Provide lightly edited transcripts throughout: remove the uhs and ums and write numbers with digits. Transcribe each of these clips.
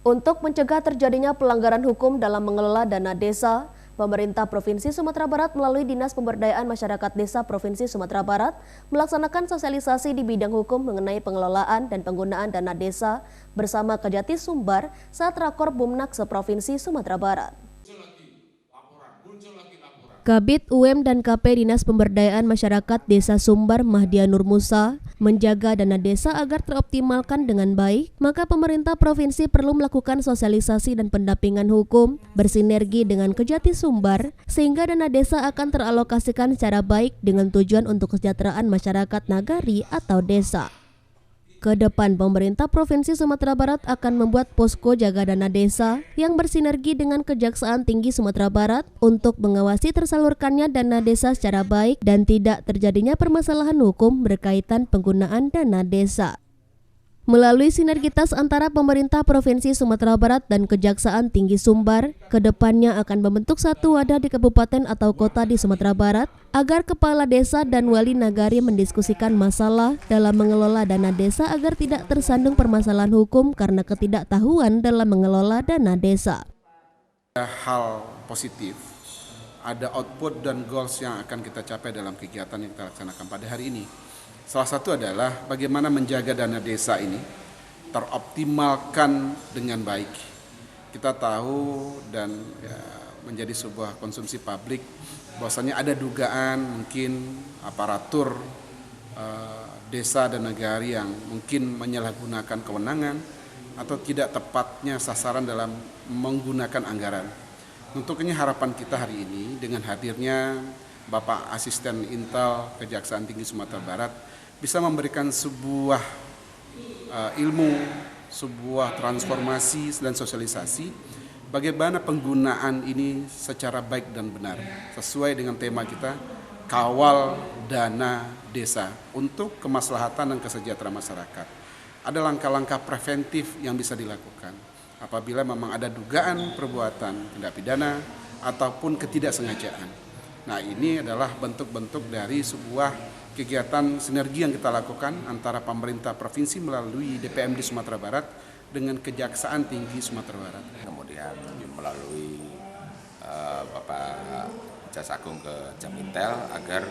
Untuk mencegah terjadinya pelanggaran hukum dalam mengelola dana desa, pemerintah Provinsi Sumatera Barat melalui Dinas Pemberdayaan Masyarakat Desa Provinsi Sumatera Barat melaksanakan sosialisasi di bidang hukum mengenai pengelolaan dan penggunaan dana desa bersama Kejati Sumbar saat Rakor Bumnak seprovinsi Sumatera Barat. Kabid UM dan KP Dinas Pemberdayaan Masyarakat Desa Sumbar Mahdia Nur Musa menjaga dana desa agar teroptimalkan dengan baik, maka pemerintah provinsi perlu melakukan sosialisasi dan pendampingan hukum bersinergi dengan Kejati Sumbar sehingga dana desa akan teralokasikan secara baik dengan tujuan untuk kesejahteraan masyarakat nagari atau desa. Kedepan, pemerintah Provinsi Sumatera Barat akan membuat posko jaga dana desa yang bersinergi dengan Kejaksaan Tinggi Sumatera Barat untuk mengawasi tersalurkannya dana desa secara baik dan tidak terjadinya permasalahan hukum berkaitan penggunaan dana desa. Melalui sinergitas antara pemerintah Provinsi Sumatera Barat dan Kejaksaan Tinggi Sumbar, kedepannya akan membentuk satu wadah di kabupaten atau kota di Sumatera Barat agar kepala desa dan wali nagari mendiskusikan masalah dalam mengelola dana desa agar tidak tersandung permasalahan hukum karena ketidaktahuan dalam mengelola dana desa. Hal positif, ada output dan goals yang akan kita capai dalam kegiatan yang kita laksanakan pada hari ini. Salah satu adalah bagaimana menjaga dana desa ini teroptimalkan dengan baik. Kita tahu dan menjadi sebuah konsumsi publik bahwasanya ada dugaan mungkin aparatur desa dan negari yang mungkin menyalahgunakan kewenangan atau tidak tepatnya sasaran dalam menggunakan anggaran. Untuk ini harapan kita hari ini dengan hadirnya Bapak Asisten Intel Kejaksaan Tinggi Sumatera Barat bisa memberikan sebuah ilmu, sebuah transformasi dan sosialisasi bagaimana penggunaan ini secara baik dan benar sesuai dengan tema kita kawal dana desa untuk kemaslahatan dan kesejahteraan masyarakat. Ada langkah-langkah preventif yang bisa dilakukan apabila memang ada dugaan perbuatan tindak pidana ataupun ketidaksengajaan. Nah, ini adalah bentuk-bentuk dari sebuah kegiatan sinergi yang kita lakukan antara pemerintah provinsi melalui DPMD Sumatera Barat dengan Kejaksaan Tinggi Sumatera Barat. Kemudian melalui Bapak Jaksagung ke Jamintel agar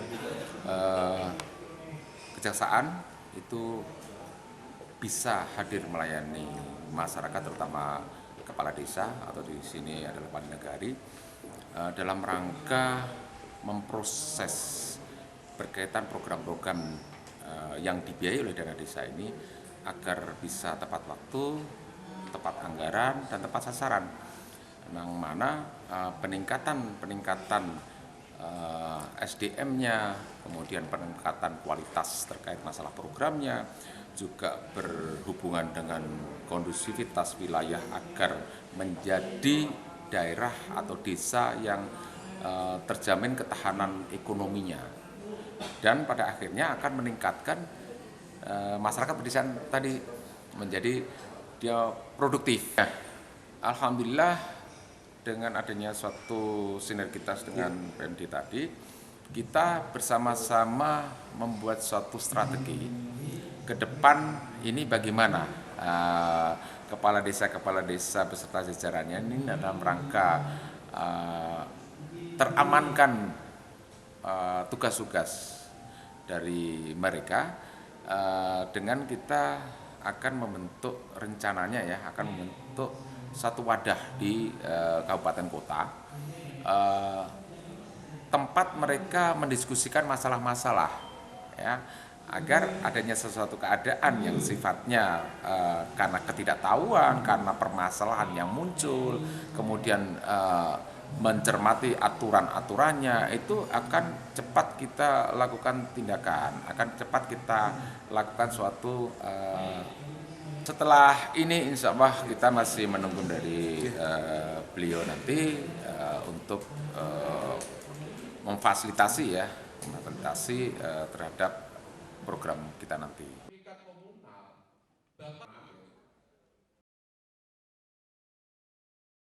Kejaksaan itu bisa hadir melayani masyarakat, terutama kepala desa atau di sini adalah wali nagari dalam rangka memproses berkaitan program-program yang dibiayai oleh dana desa ini agar bisa tepat waktu, tepat anggaran, dan tepat sasaran. Yang mana peningkatan SDM-nya, kemudian peningkatan kualitas terkait masalah programnya, juga berhubungan dengan kondusivitas wilayah agar menjadi daerah atau desa yang terjamin ketahanan ekonominya dan pada akhirnya akan meningkatkan masyarakat pedesaan tadi menjadi dia produktif. Alhamdulillah dengan adanya suatu sinergitas dengan PMD tadi kita bersama-sama membuat suatu strategi ke depan ini bagaimana kepala desa beserta jajarannya ini dalam rangka teramankan tugas-tugas dari mereka dengan kita akan membentuk rencananya akan membentuk satu wadah di kabupaten kota tempat mereka mendiskusikan masalah-masalah agar adanya sesuatu keadaan yang sifatnya karena ketidaktahuan, karena permasalahan yang muncul, kemudian mencermati aturan-aturannya itu akan cepat kita lakukan tindakan, akan cepat kita lakukan suatu setelah ini insya Allah kita masih menunggu dari beliau nanti untuk memfasilitasi terhadap program kita nanti.